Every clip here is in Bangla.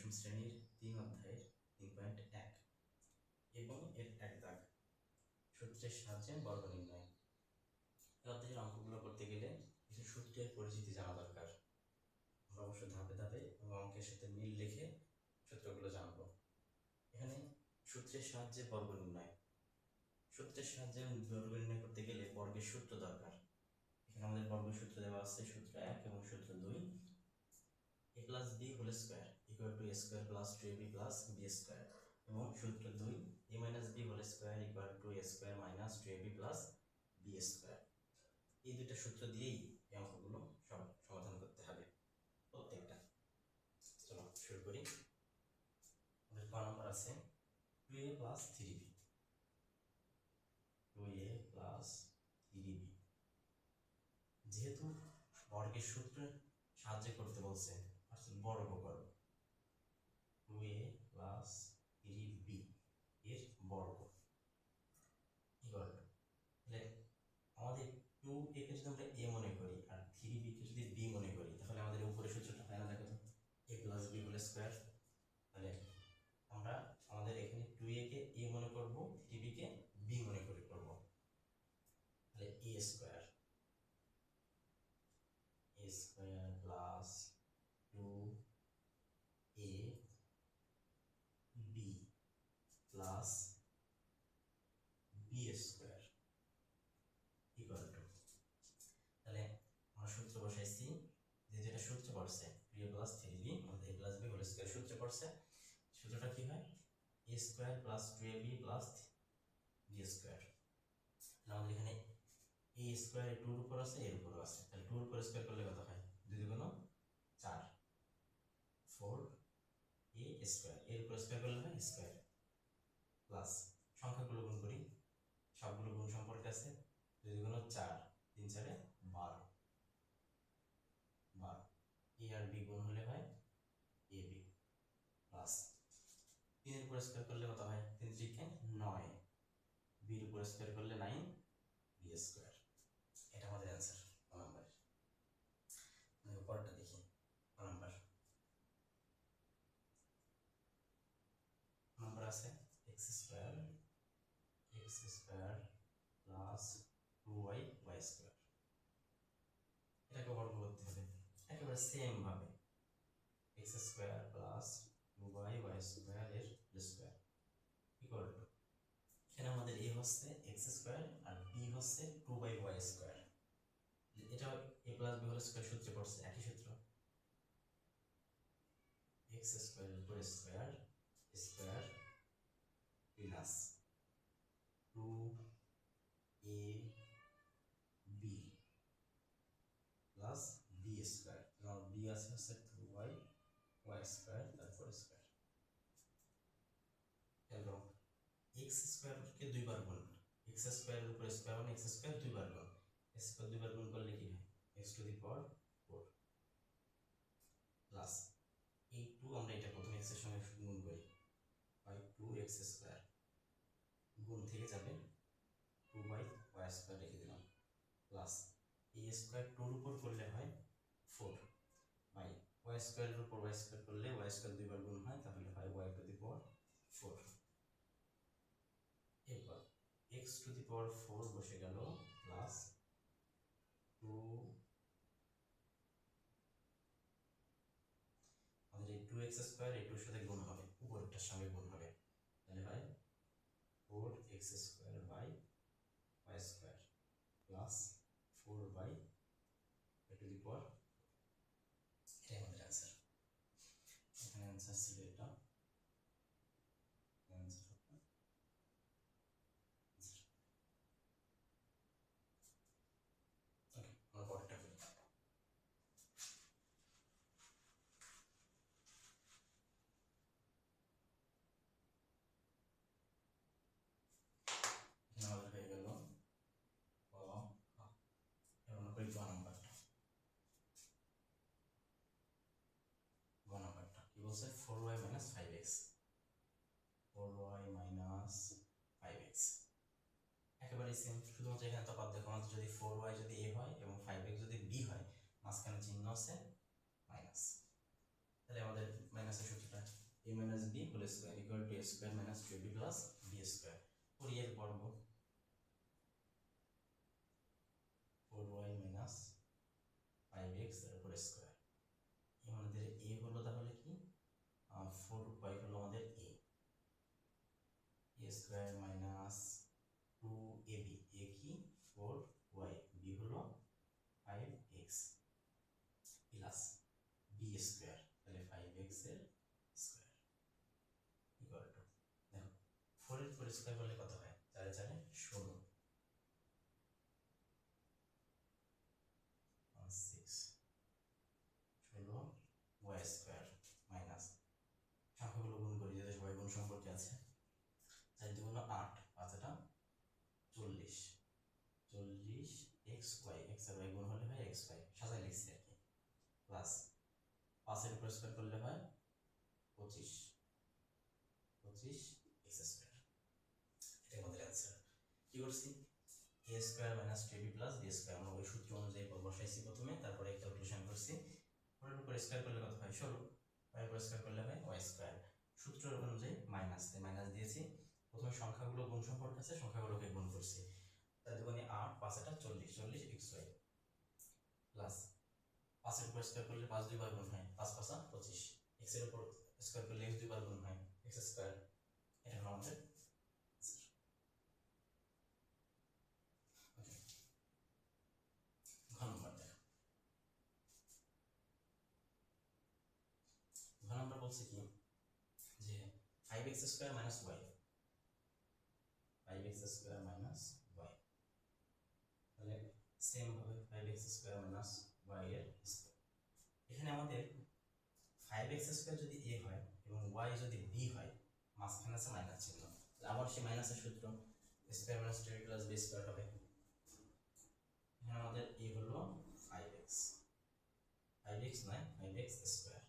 দশম শ্রেণীর 3 অধ্যায়ের 3.1 এবং এর এক দাগ সূত্রের সাহায্যে বর্গ নির্ণয়। এই অধ্যায়ের অঙ্কগুলো করতে গেলে কিছু সূত্রের পরিচিতি জানা দরকার। আমরা অবশ্য ধাপে ধাপে এবং অঙ্কের সাথে মিল রেখে সূত্রগুলো জানব। এখানে সূত্রের সাহায্যে বর্গ নির্ণয়। সূত্রের সাহায্যে বর্গ নির্ণয় করতে গেলে বর্গের সূত্র দরকার। এখানে আমাদের বর্গের সূত্র দেওয়া আছে, সূত্র 1 এবং সূত্র 2। a plus b whole square equal to a square plus 2ab plus b square এবং সূত্র 2 a minus b whole square equal to a square minus 2ab plus b square। এই দুটো সূত্র দিয়েই এই অঙ্কগুলো সব সমাধান করতে হবে প্রত্যেকটা। চলো শুরু করি। আমাদের ক নম্বর আছে 2a plus 3b, 2a plus 3b। যেহেতু বর্গের সূত্রের সাহায্যে করতে বলছে, বর্গ করো 2a plus 3b এর বর্গ ইকুয়াল টু, তাহলে আমাদের 2a কে যদি আমরা a মনে করি আর 3b কে যদি b মনে করি, তাহলে আমাদের উপরের সূত্রটা হয় না? দেখো তো, a plus b whole square। তাহলে আমরা আমাদের এখানে 2a কে a মনে করব, 3b কে b মনে করে করব। তাহলে a square plus 2a b plus b square equal to, তাহলে আমরা সূত্র বসাইছি, যে যেটা সূত্র পড়ছে 2a plus 3b আমাদের a plus b whole square সূত্র পড়ছে। সূত্রটা কি হয়? a square plus 2ab plus b square। আমাদের এখানে a square 2 এর উপর আছে, এর উপর আছে, তাহলে 2 এর উপর স্কয়ার করলে কত হয়? 2 দুগুণ 4, 4a square, এর উপর স্কয়ার করলে হয় স্কয়ার, প্লাস সংখ্যাগুলো গুণ করি, সবগুলো গুণ সম্পর্কে আছে। 2 দুগুণ 4, 3 4 12, 12 a আর b গুণ হলে হয় ab, প্লাস 3 এর উপর স্কয়ার করলে কত হয়? 3 3 9, b এর উপর স্কয়ার করলে 9 b স্কয়ার। এটা আমাদের অ্যানসার ক নাম্বারের। পরেরটা দেখি, ক নাম্বার আছে x square plus 2y y square. এটাকে বর্গ করতে হবে একেবারে সেম ভাবে, x square plus 2y y square এর স্কয়ার ইকুয়াল টু, এখানে আমাদের a হচ্ছে x স্কয়ার আর b হচ্ছে 2y y স্কয়ার। এটা a plus b whole square সূত্রে পড়ছে, একই সূত্র, x স্কয়ার এর উপর square square plus 2ab plus b square, কারণ b আছে হচ্ছে 2y y স্কয়ার তারপর স্কয়ার। এরকম x স্কয়ার কে দুইবার গুণ, x স্কয়ার এর উপর স্কয়ার মানে x স্কয়ার দুইবার গুণ, x স্কয়ার দুইবার গুণ করলে কি হয়? x two the power 4 plus এই 2, আমরা এটা প্রথমে x এর সঙ্গে গুণ করি, হয় 2x স্কয়ার, গুণ থেকে যাবে 2y y স্কয়ার রেখে দিলাম, প্লাস a স্কয়ার 2 এর উপর করলে হয় 4 বাই y স্কয়ার এর উপর y স্কয়ার করলে y স্কয়ার দুইবার গুণ হয়, তাহলে হয় y টু দি পাওয়ার 4। এরপর x টু দি পাওয়ার 4 বসে গেল, প্লাস 2, আমাদের এই 2x স্কয়ার এই 2 এর সাথে গুণ হবে, উপরেরটার সঙ্গে গুণ হবে, তাহলে হয় 4x square by y square plus 4 by y to the power. এটাই আমাদের অ্যান্সার। এখানে অ্যান্সার ছিল এটা, অ্যান্সার হবে ওকে। আমরা পরেরটা করি। আমাদের হয়ে গেল ক, খ। এবার আমরা করি গ নাম্বারটা। গ নাম্বারটা কি বলছে? 4y minus 5x, 4y minus 5x একেবারে সেম, শুধুমাত্র এখানে তফাৎ দেখো, আমাদের যদি 4y যদি a হয় এবং 5x যদি b হয়, মাঝখানে চিহ্ন আছে মাইনাস, তাহলে আমাদের মাইনাসের সূত্রটা a minus b whole square equal to a square minus 2ab plus b square। করি এর বর্গ 4y minus 5x এর উপর স্কয়ার। আমাদের a হলো তাহলে কি 4y হলো আমাদের a square minus 2ab, a কি 4y, b হলো 5x প্লাস b স্কয়ার, তাহলে 5x এর স্কয়ার ইকুয়াল টু, দেখো 4 এর 4 স্কয়ার করলে কত হয়, 4 4 16 6 16 y স্কয়ার মাইনাস সংখ্যাগুলো গুণ করি যাতে সবাই গুণ সম্পর্কে আছে। 4 2 8, 5 এটা 40, 40 x y, x আর y গুণ হলে হয় x y, সাজায় লিখছি আর কি, প্লাস 5 এর উপর স্কয়ার করলে হয় 25 25 x স্কয়ার। এটাই আমাদের অ্যান্সার। কি করছি, a square minus 2ab plus b square, আমরা ওই সূত্র অনুযায়ী বসাইছি প্রথমে, তারপরে ক্যালকুলেশন করছি। 4 এর উপর স্কয়ার করলে কত হয় 16, y এর উপর স্কয়ার করলে হয় y স্কয়ার, সূত্রের অনুযায়ী মাইনাস, তাই মাইনাস দিয়েছি। প্রথমে সংখ্যাগুলো গুণ সম্পর্ক আছে, সংখ্যাগুলোকে গুণ করছি, তার দুগুণে 8, 5 এটা 40 40 xy প্লাস 5 এর উপর স্কয়ার করলে 5 দুইবার গুণ হয়, 5 5 25, x এর উপর স্কয়ার করলে x দুইবার গুণ হয়, x স্কয়ার। এটা হলো আমাদের ঘ নম্বর। দেখো ঘ নম্বর বলছে কি যে 5x square minus y, 5x square minus y, তাহলে সেম ভাবে 5x স্কয়ার মাইনাস y এর স্কয়ার। এখানে আমাদের 5x স্কয়ার যদি a হয় এবং y যদি b হয়, মাঝখানে আছে মাইনাস চিহ্ন, আবার সেই মাইনাসের সূত্র square minus 2ab plus b square হবে। এখানে আমাদের a হলো 5x, 5x নয় 5x স্কয়ার,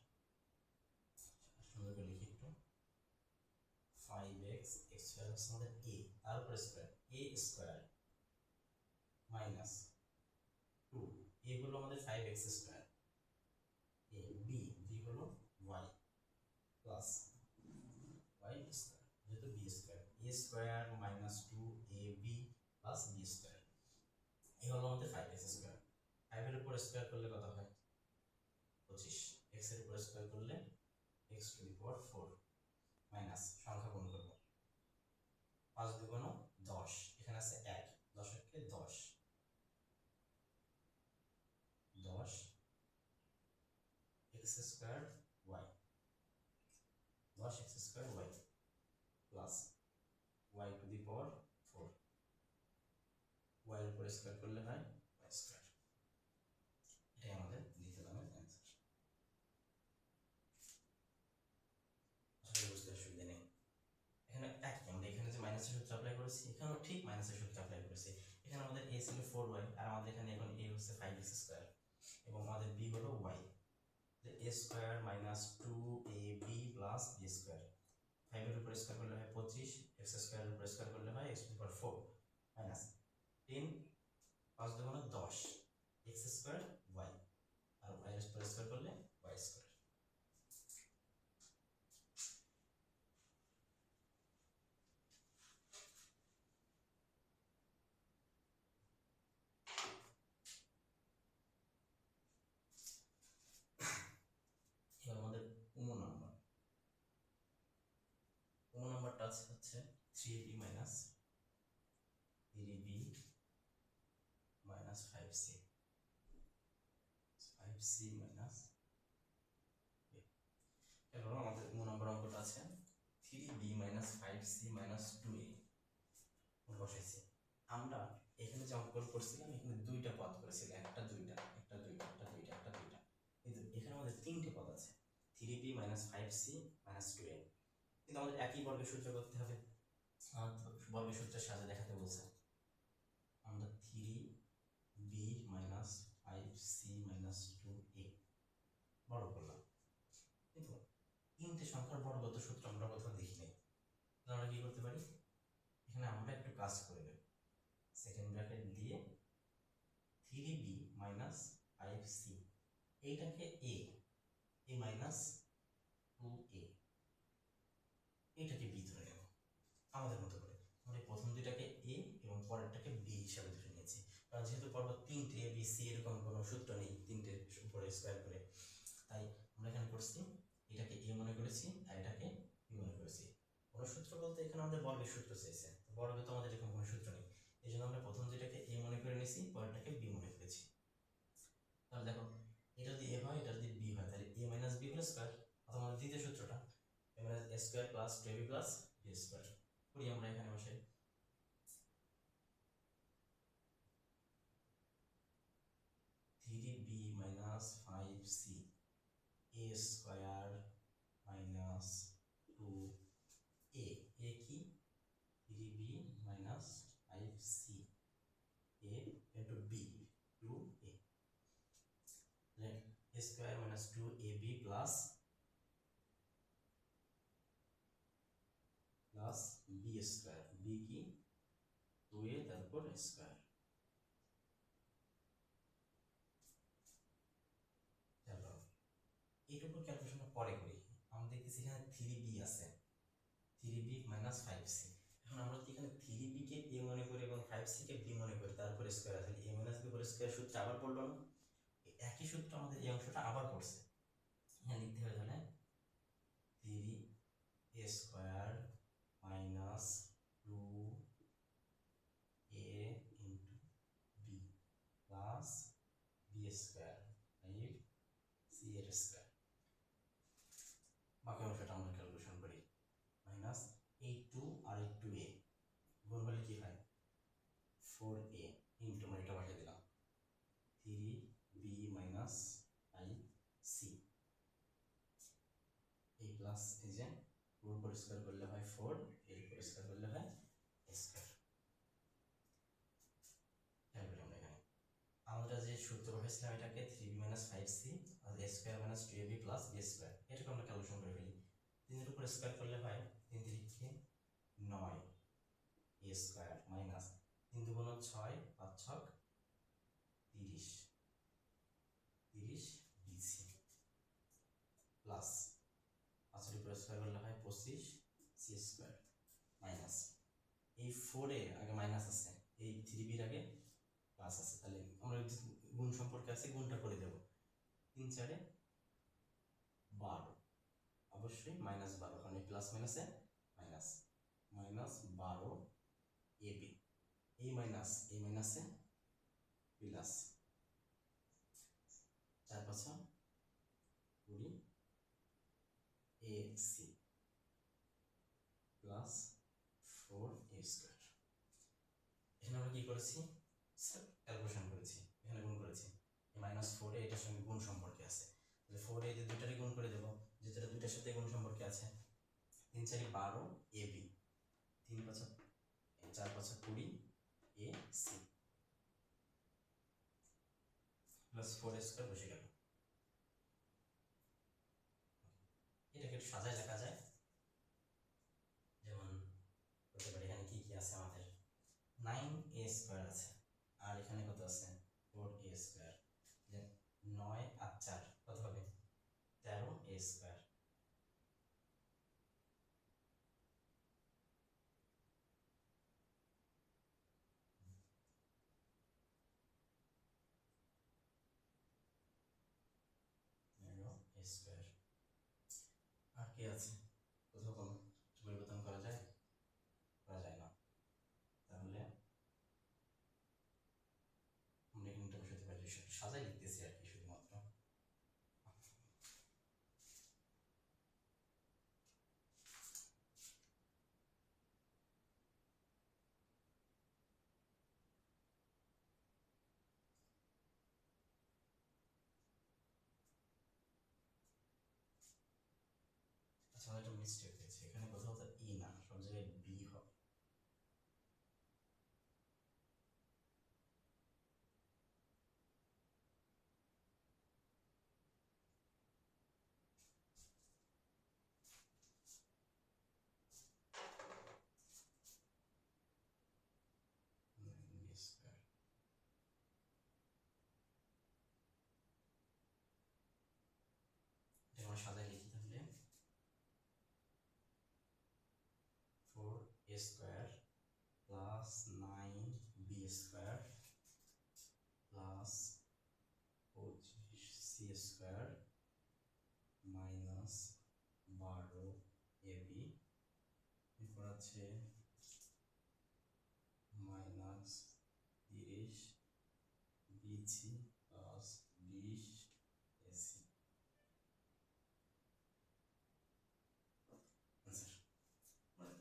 সুন্দর করে লিখি একটু, 5x x স্কয়ার হচ্ছে আমাদের a, তার উপর square a square minus 2, a হলো আমাদের 5x square, a b b হলো y প্লাস y স্কয়ার, যেহেতু b square, a square minus 2ab plus b square, এই হলো আমাদের 5x স্কয়ার। 5 এর উপর স্কয়ার করলে কত হয় 25, x এর উপর স্কয়ার করলে x two the power 4 minus সংখ্যা গুণ করব, 5 দুগুণ 10, এখানে আছে 1, 10 একে 10 10 x square y, 10 x square y plus y to the power 4, y এর উপর স্কয়ার করলে হয় y স্কয়ার। এটাই আমাদের দ্বিতীয় দামের অ্যান্সার। আসলে বুঝতে অসুবিধা নেই, এখানে একই, আমরা এখানে যে মাইনাসের সূত্র অ্যাপ্লাই করেছি এখানেও ঠিক মাইনাসের সূত্র অ্যাপ্লাই করেছি। এখানে আমাদের a ছিল 4y, আর আমাদের এখানে এখন a হচ্ছে 5x স্কয়ার এবং আমাদের b হলো y, a square minus 2ab plus b square, 5 এর উপর স্কয়ার করলে হয় 25, x স্কয়ার এর উপর স্কয়ার করলে হয় x two the power 4 minus 10, 5 দুগুণ 10 x স্কয়ার y, আর y এর উপর স্কয়ার করলে y স্কয়ার। এবার আমাদের 15 নম্বর, 15 নম্বরটা হচ্ছে 3ab minus 3b minus 5c, 5c minus, এবার আমাদের 15 নম্বর অঙ্কটা আছে 3b minus 5c minus 2a বসাইছি। আমরা এখানে যে অঙ্কগুলো করছিলাম এখানে দুইটা পদ করেছিলাম, একটা দুইটা একটা দুইটা একটা দুইটা একটা দুইটা, কিন্তু এখানে আমাদের তিনটে পদ আছে 3b minus 5c minus 2a, কিন্তু আমাদের একই বর্গের সূত্র করতে হবে, বর্গের সূত্রের সাথে দেখাতে বলছে। আমরা 3b minus 5c minus 2a বড় করলাম, কিন্তু তিনটে সংখ্যার বর্গগত সূত্র আমরা কোথাও দেখি নাই, আমরা কি করতে পারি, এখানে আমরা একটু কাজ করে দেব, সেকেন্ড ব্র্যাকেট দিয়ে 3b মাইনাস 5c এইটাকে a মাইনাস 2a কারণ যেহেতু পর্ব 3টে এ বি সি এরকম কোনো সূত্র নেই 3টের উপরে স্কোয়ার করে, তাই আমরা এখানে করছি এটাকে এ মনে করেছি আর এটাকে বি মনে করেছি। কোনো সূত্র বলতে এখানে আমাদের বর্গের সূত্র চেয়েছে, বর্গে তো আমাদের এরকম কোনো সূত্র নেই, এই জন্য আমরা প্রথম যেটাকে এ মনে করে নিয়েছি, পরেরটাকে বি মনে করেছি। তাহলে দেখো এটা যদি এ হয় এটা যদি বি হয়, তাহলে A minus B whole square, অথবা আমাদের দ্বিতীয় সূত্রটা A minus A square plus 2ab plus B square করি আমরা এখানে বসে। 3b minus 5c a square minus 2a, a কি 3b minus 5c a into b 2a, then a square minus 2ab plus b square, b কি 2a তারপর স্কয়ার। এইটুকু ক্যালকুলেশনটা পরে করি। আমরা দেখতেছি এখানে 3b আছে, 3b minus 5c। এখন আমরা যদি এখানে 3b কে a মনে করি এবং 5c কে b মনে করি, তারপর স্কয়ার আছে, a minus b whole square সূত্র আবার পড়লো না? একই সূত্র আমাদের এই অংশটা আবার পড়ছে। এখানে লিখতে হবে তাহলে 3a square minus 2a into b plus b square 5c এর স্কয়ার। বাকি অংশটা আমরা ক্যালকুলেশন করি। মাইনাস এই 2 আর এই 2a গুণ হলে কি হয় 4a ইন্টু, মানে এটা বসে দিলাম 3b মাইনাস 5c, এই প্লাস এই যে গুণ পরিষ্কার করলে হয় 4, এই পরিষ্কার করলে হয় স্কয়ার। আমরা যে সূত্র বসাইছিলাম এটাকে 3b minus 5c আর a square minus 2ab plus b square, এটাকে আমরা ক্যালকুলেশন করে ফেলি। 3 এর উপর স্কয়ার করলে হয় 3 3 9 a স্কয়ার মাইনাস 3 2 গুণ 6 5 6 30 30 bc প্লাস 5 এর উপর স্কয়ার করলে হয় 25 c স্কয়ার মাইনাস এই 4 এ আগে মাইনাস আছে, এই 3b এর আগে প্লাস আছে, তাহলে আমরা গুণ সম্পর্কে আছে গুণটা করে দেব। 3 4 12, অবশ্যই মাইনাস 12, কারণ এই প্লাস মাইনাসে মাইনাস, মাইনাস 12 ab, এই মাইনাসে plus 4 5 20 ac plus 4a square. এখানে আমরা কি করেছি ক্যালকুলেশন করেছি, এখানে গুণ করেছি, মাইনাস 4 এ এটার সঙ্গে গুণ সম্পর্কে আছে, তাহলে 4 এ দুইটারই গুণ করে দেব, যেটা দুইটার সাথে গুণ সম্পর্কে আছে। 3 4 12 ab, 3 5 4 5 20 ac প্লাস 4 স্কয়ার বসে গেল। এটাকে একটু সাজায় লেখা যায়, যেমন করতে পারি এখানে কি কি আছে আমাদের 9a স্কয়ার আছে, আর এখানে কত আছে 4a স্কয়ার, 9 আর 4 কত হবে 13a স্কয়ার। স্কয়ার আর কি আছে, কোথাও কোনো পরিবর্তন করা যায়? করা যায় না, তাহলে আমরা এখানে বসাতে পারি, সাজাই লিখতেছি আর কি শুধুমাত্র। আচ্ছা আমাদের একটা মিস্টেক হয়েছে, এখানে কোথাও তো ই না, সব জায়গায় বি হবে। আমরা সাজাই লিখি তাহলে 4a square plus 9b square আছে minus 30 BC plus 20 AC. Answer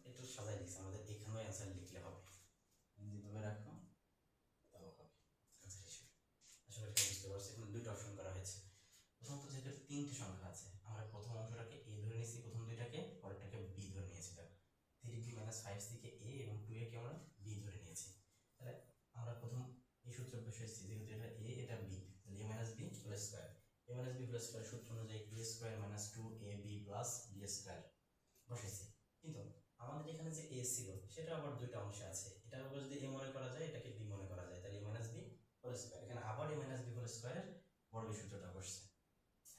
একটু সাজাই দিচ্ছি, আমাদের এখানেও অ্যান্সার লিখলে হবে, যেভাবে রাখো তাও হবে আনসার হিসেবে। আসলে এটা বুঝতে পারছি, এখানে দুইটা অপশন করা হয়েছে। প্রথমত যেহেতু তিনটে সংখ্যা আছে, আমরা প্রথম অংশটাকে এ ধরে নিয়েছি, প্রথম দুইটাকে, পরেরটাকে বি ধরে নিয়েছি। 3b - 5c কে a এবং 2a কে আমরা b ধরে নিয়েছি। তাহলে আমরা প্রথম এই সূত্র বসাইছি, যেহেতু এটা a এটা b, তাহলে a - b whole square. a - b whole square সূত্র অনুযায়ী a square - 2ab plus b square বসাইছি। কিন্তু আমাদের এখানে যে a ছিল সেটা আবার দুইটা অংশে আছে, এটার উপর যদি a মনে করা যায়, এটাকে b মনে করা যায়, তাহলে a - b হোল স্কয়ার। এখানে আবার a - b হোল স্কয়ারের বর্গের সূত্রটা বসছে।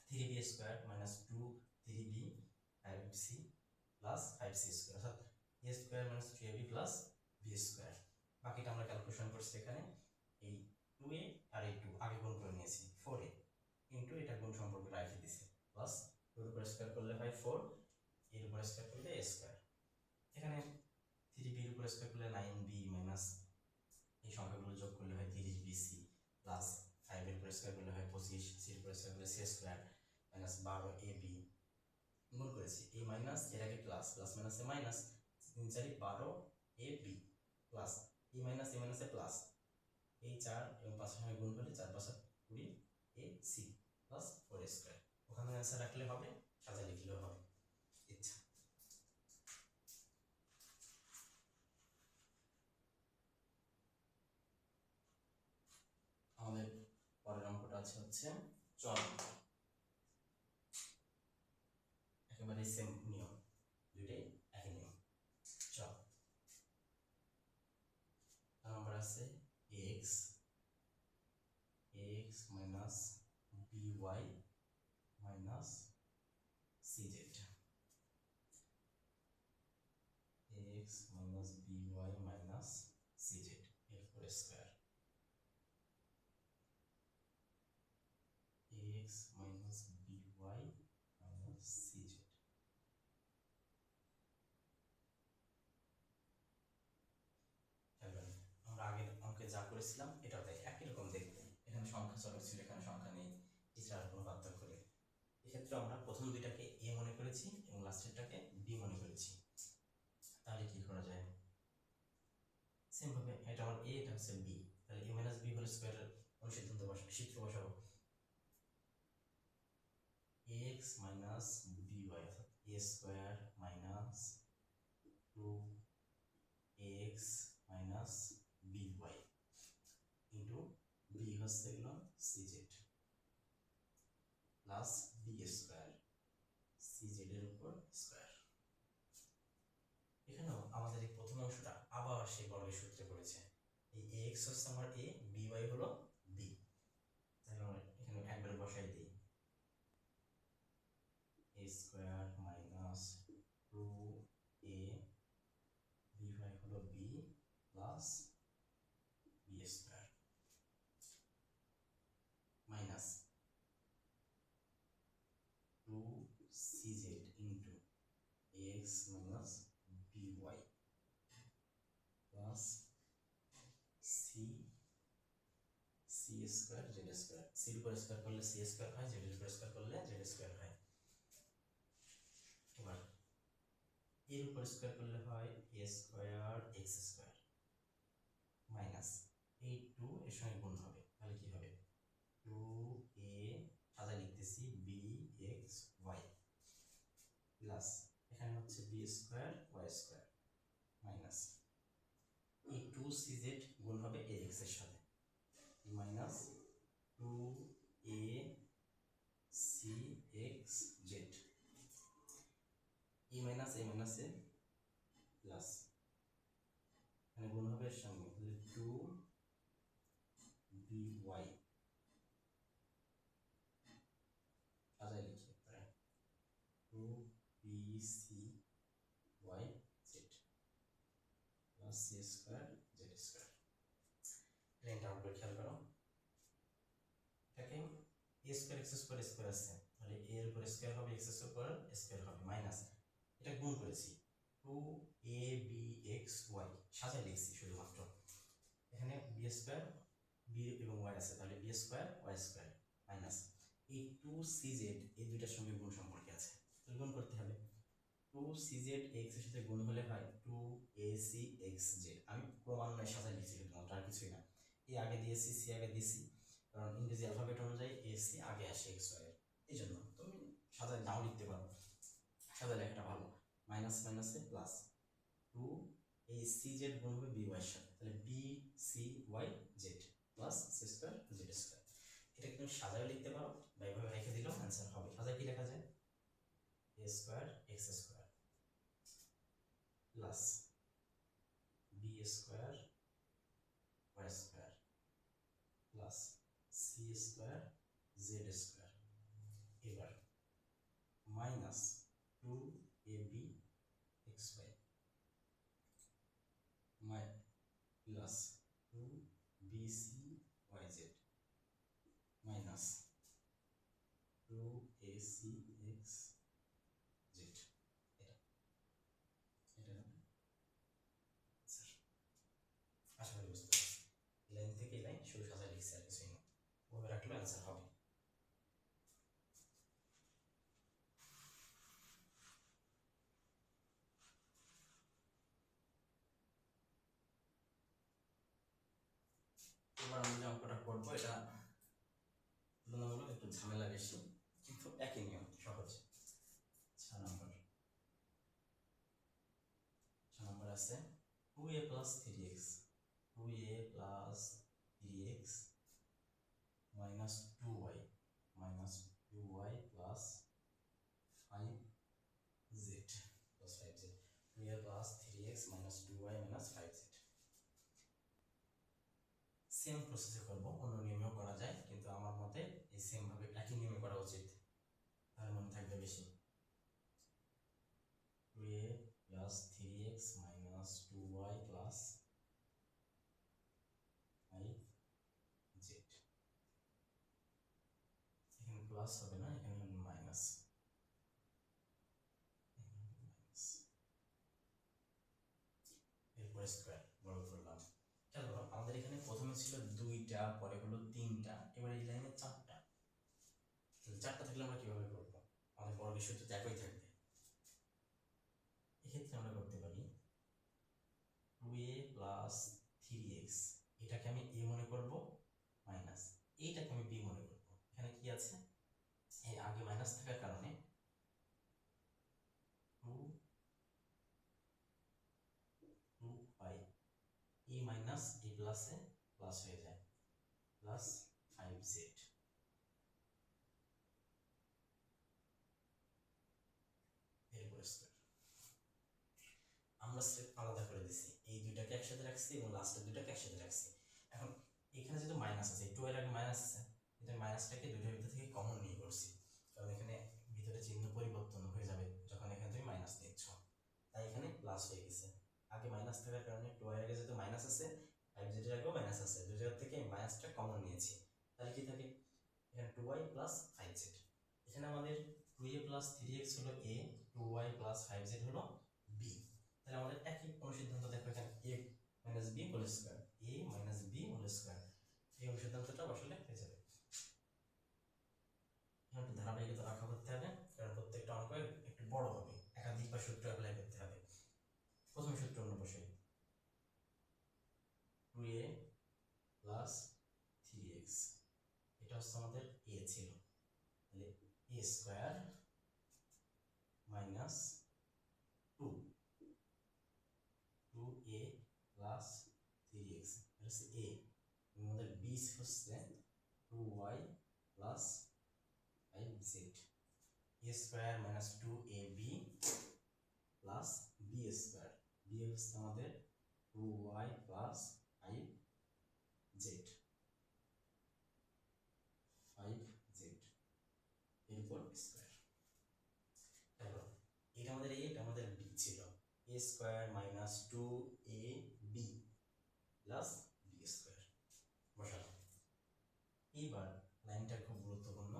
3b square - 2 3b 5c plus 5c square, অর্থাৎ a square - 3ab plus b square. বাকিটা আমরা ক্যালকুলেশন করছি, এখানে এই 2a আর এই 2 আগে গুণ করে নিয়েছি, 4a ইনটু এটা গুণ সম্পর্কটা রেখে দিয়েছি, প্লাস 2 এর উপর স্কয়ার করলে হয় 4, এর উপর স্কয়ার করলে a স্কয়ার। এখানে 3b এর উপর স্কয়ার করলে 9b মাইনাস এই সংখ্যাগুলো যোগ করলে হয় 30bc প্লাস 5 এর উপর স্কয়ার করলে হয় 25, c এর উপর স্কয়ার করলে c স্কয়ার মাইনাস 12ab গুণ করেছি, এই মাইনাস এর আগে প্লাস, প্লাস মাইনাসে মাইনাস, 3 4 12 ab প্লাস এই মাইনাস এই মাইনাসে প্লাস, এই 4 এবং 5 এর সঙ্গে গুণ করলে 4 5 20 ac প্লাস 4 স্কয়ার। ওখানে অ্যান্সার রাখলে হবে, সাজা লিখলেও হবে, ইচ্ছা। আমাদের পরের অঙ্কটা হচ্ছে চল, একেবারে সেম নিয়ম, দুইটাই একই নিয়ম। চল নাম্বার আছে x minus by minus cz, x minus by minus cz এর উপর square, x minus by minus cz। আমরা আগের অঙ্কে যা করেছিলাম এটাও তাই, একই রকম দেখতে। এখানে সংখ্যা চলক ছিল, এখানে সংখ্যা নেই, এছাড়া কোনো পার্থক্য নেই। এক্ষেত্রে আমরা প্রথম দুইটাকে a মনে করেছি এবং লাস্টেরটাকে b মনে করেছি। তাহলে কি করা যায়? সেম ভাবে এটা আমার a, এটা হচ্ছে b, তাহলে a - b হোল স্কয়ারের অনুসিদ্ধান্ত বসাবো, সূত্র বসাবো, x মাইনাস by অর্থাৎ a square minus 2x minus by into b হচ্ছে গেল cz plus b square cz এর উপর স্কয়ার। এখানেও আমাদের এই প্রথম অংশটা আবার সেই বর্গের সূত্রে পড়েছে, এই ax হচ্ছে আমার a, by হলো b, তাহলে আমরা এখানে একবার বসাই দিই, a square minus 2a by হলো b plus b square minus 2cz into x minus by plus c square z square, c এর উপর স্কয়ার করলে c স্কয়ার হয়, z এর উপর স্কয়ার করলে z স্কয়ার হয়। এবার এর উপর স্কয়ার করলে হয় a square x square minus এই 2 এর সঙ্গে গুণ হবে, তাহলে কি হবে 2a সাদা লিখতেছি bxy প্লাস এখানে হচ্ছে b square y square minus এই 2cz গুণ হবে ax এর সাথে মাইনাস 2acxz, এই মাইনাস এই মাইনাসে প্লাস, এখানে গুণ হবে এর সঙ্গে, তাহলে 2by সাজাই লিখি প্রায় 2bcyz plus c square z square. এটা আমরা খেয়াল করো, এটাকে a square x square square আছে, তাহলে a এর উপর স্কয়ার হবে, x স্কয়ার স্কয়ার হবে মাইনাস এটা গুণ করেছি, two A B X Y সাজায় লিখছি শুধুমাত্র, এখানে বি স্কোয়ার বি এবং ওয়াই আছে, তাহলে B square Y square minus এই টু সি জেড এই দুইটার সঙ্গে গুণ সম্পর্কে আছে, তাহলে গুণ করতে হবে। টু সি জেড এক্স এর সাথে গুণ হলে হয় two A C X Z. আমি ক্রমান্বয়ে সাজায় লিখছি শুধুমাত্র, আর কিছুই না। এ আগে দিয়েছি, সি আগে দিয়েছি, কারণ ইংরেজি অ্যালফাবেট অনুযায়ী এ সি আগে আসে এক্স ওয়াই এর, এই জন্য তুমি সাজায় নাও লিখতে পারো, সাজায় লেখাটা ভালো। মাইনাস মাইনাসে প্লাস, টু এই সি জেড গুণ হবে বি ওয়াই এর সাথে, তাহলে B C Y Z plus C square Z square. এটা তুমি সাজায় লিখতে পারো বা এইভাবে রেখে দিলেও অ্যান্সার হবে। সাজায় কি লেখা যায়? A square X square plus B square Y square plus C square Z square, এবার minus two A B X Y plus two B C Y Z minus two A C X Z. এটা এটা আশা করি বুঝতে পারছি। এই লাইন থেকে এই লাইন শুধু সাজায় লিখছি, আর কিছুই না, ওভাবে রাখলে অ্যান্সার হবে। এবার আমরা যে অঙ্কটা করবো এটা তুলনামূলক একটু ঝামেলা বেশি, কিন্তু একই নিয়ম, সহজ। 6 নম্বর আছে 2a plus 3x, 2a plus 3x minus 2y plus 5z plus 5z, 2a plus 3x minus 2y minus 5z। Same প্রসেসে করব, অন্য নিয়মেও করা যায়, কিন্তু আমার মতে এই সেম ভাবে একই নিয়মে করা উচিত, তাহলে মনে থাকবে বেশি। 2a plus 3x minus 2y plus 5z, এখানে প্লাস হবে না, এখানে মাইনাস, এরপর স্কোয়ার বড় করলাম। খেয়াল করো আমাদের এখানে প্রথমে ছিল 2টা, পরে হলো 3টা, এবার এই লাইনে 4টা। 4টা থাকলে আমরা কিভাবে করবো? আমাদের বর্গের সূত্র তো একই থাকবে। এক্ষেত্রে আমরা করতে পারি 2a plus 3x, এটাকে আমি a মনে করব, মাইনাস এইটাকে আমি b মনে করব। এখানে কি আছে? এই আগে মাইনাস থাকার কারণে 2y, a মাইনাস a প্লাসে প্লাস হয়ে যায়, প্লাস 5z। এরপর স্কয়ার, আমরা স্টেপ আলাদা করে দিছি, এই দুইটাকে একসাথে রাখছি এবং লাস্টের দুইটাকে একসাথে রাখছি। এখন এখানে যেহেতু মাইনাস আছে, 2 এর আগে মাইনাস আছে, এটা মাইনাসটাকে দুইটার ভিতর থেকে কমন নিয়ে করছি, কারণ এখানে ভিতরে চিহ্ন পরিবর্তন হয়ে যাবে যখন এখানে তুমি মাইনাস নিচ্ছ, তাই এখানে প্লাস হয়ে গেছে। আগে মাইনাস থাকার কারণে 2 এর আগে যেহেতু মাইনাস আছে, 5z এর আগেও মাইনাস আছে, দুই জায়গা থেকে মাইনাসটা কমন নিয়েছি, তাহলে কি থাকে? এখানে 2y plus 5z। এখানে আমাদের 2a plus 3x হলো a, 2y plus 5z হলো b। তাহলে আমাদের একই অনুসিদ্ধান্ত দেখো, এখানে a minus b whole square, a minus b whole square, এই অনুসিদ্ধান্তটা বসালে হয়ে যাবে। এখানে একটু ধারাবাহিকতা রক্ষা করতে হবে, কারণ প্রত্যেকটা অঙ্ক একটু বড় হবে, একাধিকবার সূত্র অ্যাপ্লাই করতে হবে। প্রথম সূত্র আমরা বসাই, 2a plus 3x, এটা হচ্ছে আমাদের a ছিল, তাহলে a square minus 2a plus 3x, এটা হচ্ছে a, আমাদের b হচ্ছে 2y plus 5z, a square minus 2ab plus b square, b হচ্ছে আমাদের 2y প্লাস 5z, এরপর স্কয়ার। দেখো এটা আমাদের a, এটা আমাদের b ছিল, a square minus 2ab plus b square বসালাম। এইবার লাইনটা খুব গুরুত্বপূর্ণ,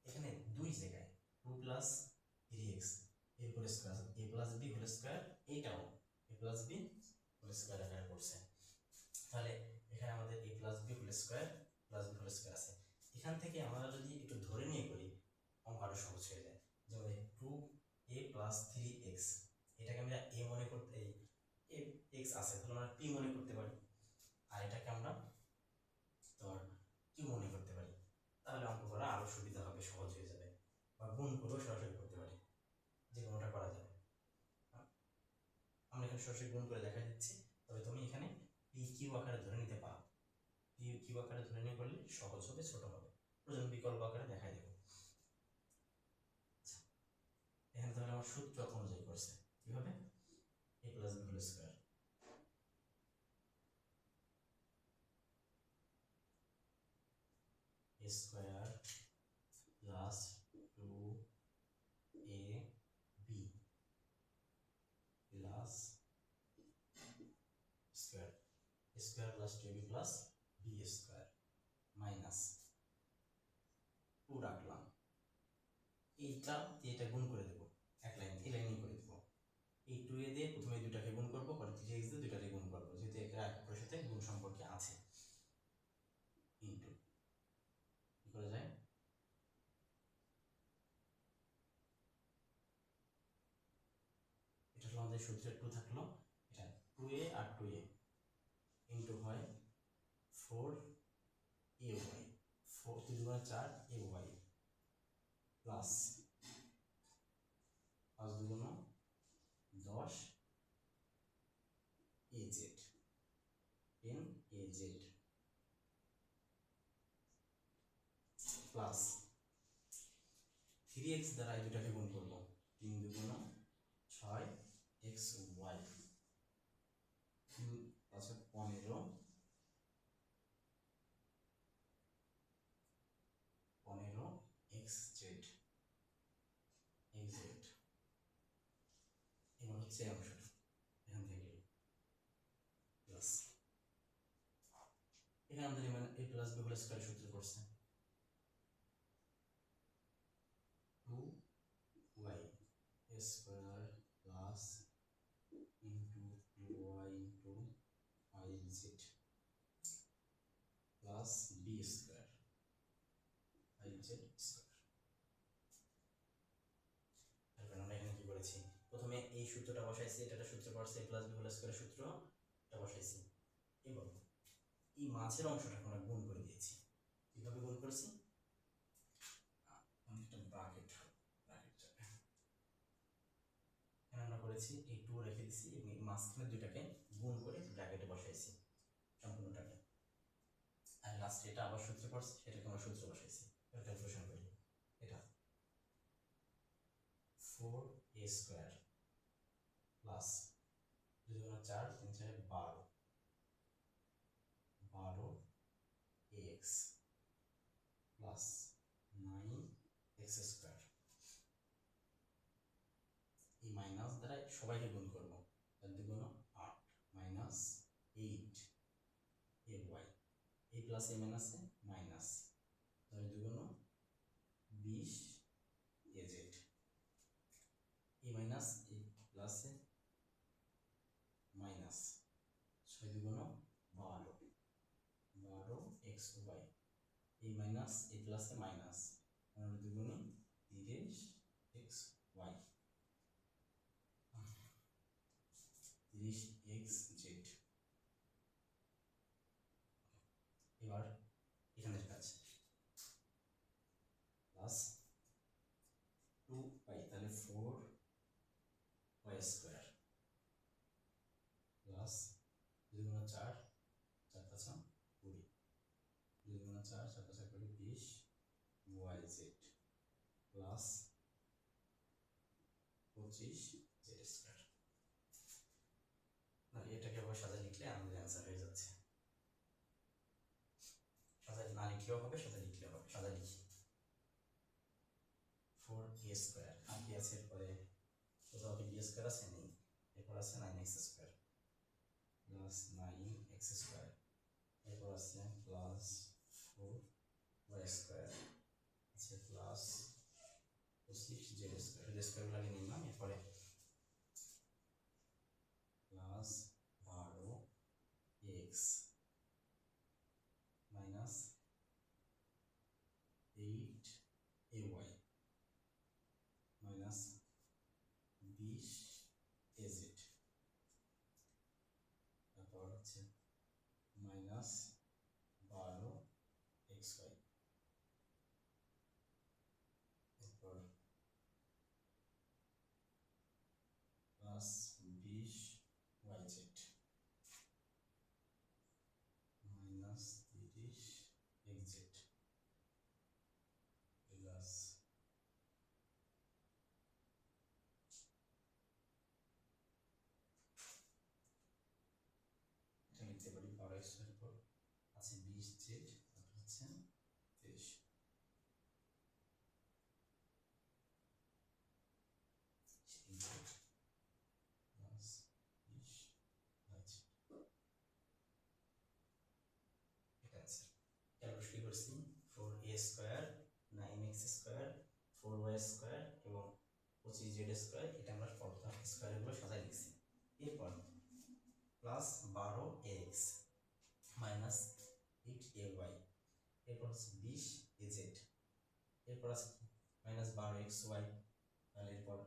এখানে দুই জায়গায় 2 প্লাস 3x, এর উপরে স্কয়ার আছে, a plus b whole square, এইটাও a plus b whole square আকারে করছে। তাহলে এখানে আমাদের a plus b whole square plus b whole square আছে। এখান থেকে আমরা যদি একটু ধরে নিয়ে করি অঙ্ক আরো সহজ হয়ে যায়। যেমন 2a প্লাস 3x, এটাকে আমরা a মনে করতে, এই x আছে তাহলে আমরা p মনে করতে পারি, আর এটাকে আমরা তোমার q মনে করতে পারি। তাহলে অঙ্ক করা আরো সুবিধা হবে, সহজ হয়ে যাবে, বা গুণ করেও সরাসরি করতে পারি, যে কোনোটা করা যাবে। আমরা এখানে সরাসরি গুণ করে দেখা দিচ্ছি, তবে তুমি এখানে পি কিউ আকারে ধরে নিতে পারো। পি কিউ আকারে ধরে নিয়ে করলে সহজ হবে, ছোট হবে, প্রয়োজন বিকল্প আকারে দেখাই দেবো। এখানে তাহলে আমার সূত্র অনুযায়ী করছে কিভাবে, a plus b whole square a square plus 2ab plus square, square plus 2ab plus b square minus 2 রাখলাম, এটা গুণ করে দেবো, এক লাইন এই লাইনে করে দেবো। এই 2a দিয়ে প্রথমে দুটাকে গুণ করবো, পরে 3x দিয়ে দুটাকে গুণ করবো, যেহেতু এরা এক অপরের সাথে গুণ সম্পর্কে আছে। ইনটু কি করা যায়, এটা হলো আমাদের সূত্রের 2 থাকলো, এটা 2a আর 2a ইনটু হয় 4ay, 4 2 গুণ 4ay প্লাস 5 2 গুণ 10 az 10az প্লাস 3x দ্বারা এই দুটাকে গুণ করব, 3 2 গুণ 6xy আছে 15 xz এবার হচ্ছে এই অংশটা এখান থেকে প্লাস, এখানে আমাদের মানে a plus b whole square সূত্র করছে 2y square plus into 2y into yz plus b square yz square. তারপর আমরা এখানে কি করেছি, প্রথমে এই সূত্রটা বসাইছি, এটা সূত্র পড়ছে a plus b whole square সূত্রটা বসাইছি, এবং এই মাঝের অংশটাকে আমরা গুণ করে দিয়েছি। কিভাবে গুণ করেছি, অনেকটা ব্র্যাকেট যাবে, এখানে আমরা করেছি এই 2 রেখে দিয়েছি এবং মাঝখানে দুইটাকে গুণ করে ব্র্যাকেটে বসাইছি সম্পূর্ণটাকে, আর লাস্টে এটা আবার সূত্র পড়ছে, সেটাকে আমরা সূত্র বসাইছি। এটা ক্যালকুলেশন করি, এটা 4a স্কয়ার প্লাস 2 গুণ 4 3 4 12 12x প্লাস 9x স্কয়ার, এই মাইনাস দ্বারা সবাইকে গুণ করবো, 4 2 গুণ 8 মাইনাস 8 ay, এই প্লাস এই মাইনাসে মাইনাস 4 2 গুণ 20 az, এই মাইনাস এই প্লাসে মাইনাস 6 2 গুণ 12xy, এই মাইনাস এই প্লাসে মাইনাস 2 গুণ 30xy 30xz। এবার এখানের কাজ প্লাস 2y, তাহলে 4y স্কয়ার প্লাস 2 গুণ 4 4 5 20, 2 গুণ 4 4 5 20 yz প্লাস 25z স্কয়ার। না এটাকে আবার সাজায় লিখলে আমাদের অ্যান্সার হয়ে যাচ্ছে, সাজায় না লিখলেও হবে, সাজায় লিখলেও হবে, সাজায় লিখি 4a স্কয়ার, আর কি আছে এরপরে, কোথাও কি b স্কয়ার আছে, নেই, এরপর আছে 9x square plus 9x square, এরপর আছে প্লাস 4y স্কয়ার আছে প্লাস 25z স্কয়ার, স্কয়ার লাগিয়ে নিলাম, এরপরে 20z তারপর হচ্ছে 30 ক্যালকুলেশন করছি 4a square 9x square 4y square এবং 25z স্কয়ার, এটা আমরা প্রথম স্কয়ারগুলো সাজাই লিখছি। এরপর প্লাস 12ax মাইনাস 8ay, এরপর হচ্ছে 20az, এরপর আছে মাইনাস 12xy, তাহলে এরপর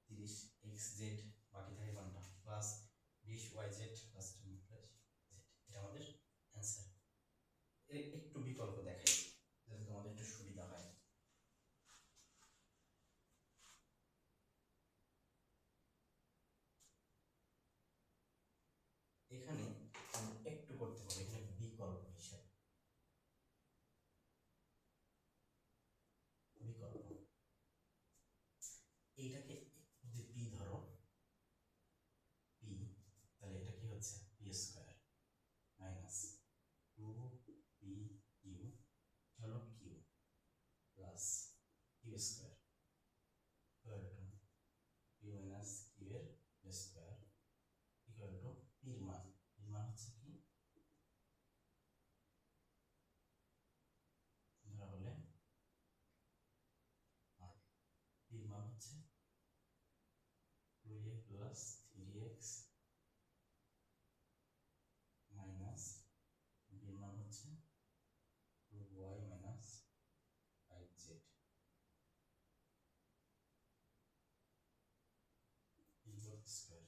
30xz, বাকি থাকে কোনটা প্লাস 20yz প্লাস 20z, এটা আমাদের অ্যান্সার। একটু বিকল্প দেখাই যাতে তোমাদের একটু সুবিধা হয়। এখানে একটু করতে হবে, এখানে বিকল্প হিসাবে বিকল্প এইটাকে যদি পি ধরো পি, তাহলে এটা কি হচ্ছে পি স্কয়ার মাইনাস 2pq হলো Q plus Q square equal to P minus Q এর স্কয়ার ইকুয়াল টু পির মান হচ্ছে কি ধরা হলে পির মান হচ্ছে 2a প্লাস 3x মাইনাস বির মান হচ্ছে 2y minus 5z equal square.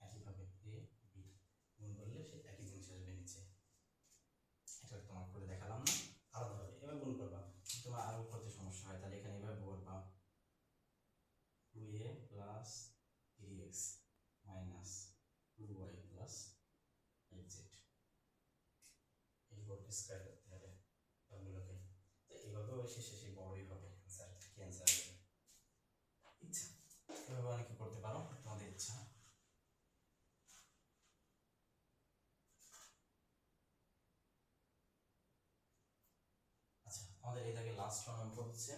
একইভাবে a b গুণ করলে সে একই জিনিস আসবে নিচে। এটা তোমার করে দেখালাম না, আলাদাভাবে এবার গুণ করবা। তোমার আরো করতে সমস্যা হয় তাহলে এখানে এভাবে করবা 2a plus 3x minus 2y plus 5z, এই বোর্ড স্কয়ার করতে হবে সবগুলোকে। তো এইভাবেও শেষে বড়ই হবে অ্যান্সার, কি অ্যান্সার হবে ইচ্ছা, এভাবে অনেকে করতে পারো তোমাদের ইচ্ছা। আচ্ছা, আমাদের এই দাগে লাস্ট নম্বর হচ্ছে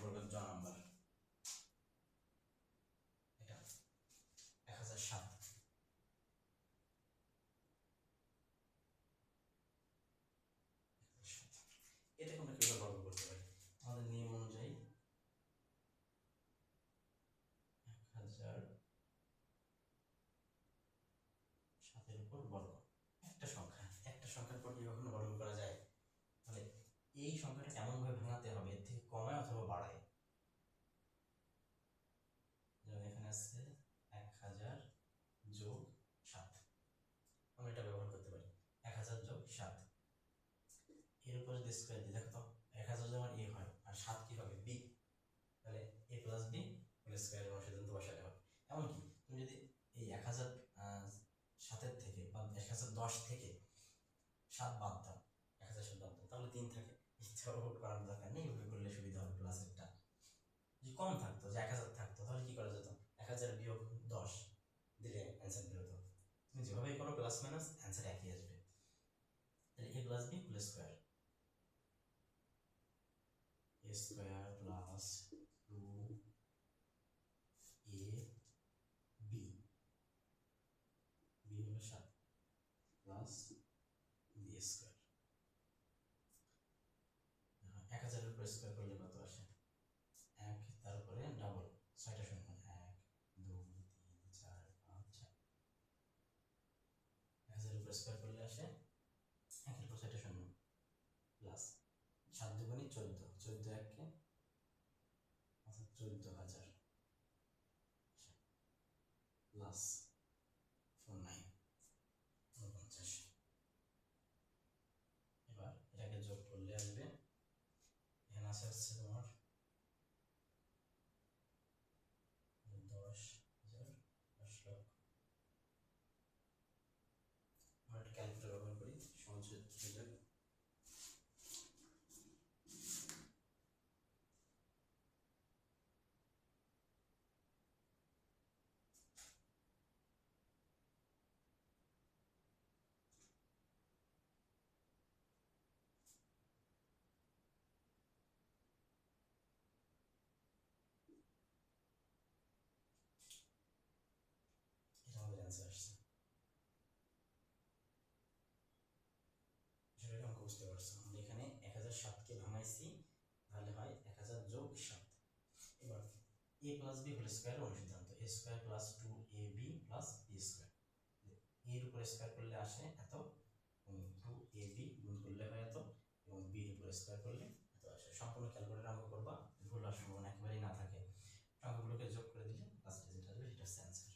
বর্গের জ নাম্বার, এটা 1007। এটাকে আমরা কিভাবে বর্গ করতে পারি? আমাদের নিয়ম অনুযায়ী 1007 এর উপর বর্গ, একটা সংখ্যার পর কি কখনো বর্গ করা যায়? তাহলে এই সংখ্যাটা কেমন ভাবে ভাঙাতে হবে, এর থেকে কমায় অথবা বাড়ায়। যেমন এখানে আছে 1000 যোগ 7, আমরা এটা ব্যবহার করতে পারি 1000 যোগ 7, এর উপর যদি স্কয়ার দিই, দেখো তো 1000 যেমন a হয় আর 7 কি হবে b, তাহলে a plus b whole square এর সিদ্ধান্ত বসাতে হবে। এমনকি তুমি যদি এই 1007 এর থেকে বা 1010 থেকে 7 বাদ দাও, 1007 বাদ দাও, তাহলে 3 থাকে। ইচ্ছাও করার দরকার নেই, ওভাবে করলে সুবিধা হবে। প্লাসেরটা যদি কম থাকতো, যে 1000 থাকতো, তাহলে কি করা যেত, 1000 বিয়োগ 10 দিলে অ্যান্সার বের হতো। তুমি যেভাবেই করো প্লাস মাইনাস অ্যান্সার একই আসবে। তাহলে a plus b whole square, a square plus 2ab, b হলো 7 প্লাস b স্কয়ার। 1000 এর উপর স্কয়ার করলে কত আসে? 1, তারপরে ডাবল 6টা শূন্য, 1 2 3 4 5 6, 1000 এর উপর স্কয়ার করলে আসে 1 এর উপর 6টা শূন্য প্লাস 7 দুগুণে 14, 14 1 অর্থাৎ 14000 প্লাস 49 49। এবার এটাকে যোগ করলে আসবে, এখানে আসে হচ্ছে তোমার 10,000 10 লক্ষ। আমরা একটা ক্যালকুলেটর ব্যবহার করি, সহজ হয়ে যাবে। বুঝতে পারছো। আমরা এখানে 1007কে ভাঙাইছি, তাহলে হয় 1000 যোগ 7। এবার a প্লাস বি হোল স্কয়ারের অনুসিদ্ধান্ত, a square plus 2ab plus B square. এর উপরে স্কয়ার করলে আসে এত, এবং 2ab গুণ করলে হয় এত, এবং b এর উপরে স্কয়ার করলে এত আসে। সম্পূর্ণ ক্যালকুলেটর অঙ্ক করবা, ভুল হওয়ার সম্ভাবনা একেবারেই না থাকে। অঙ্কগুলোকে যোগ করে দিলে লাস্টে যেটা আসবে সেটা হচ্ছে অ্যান্সার।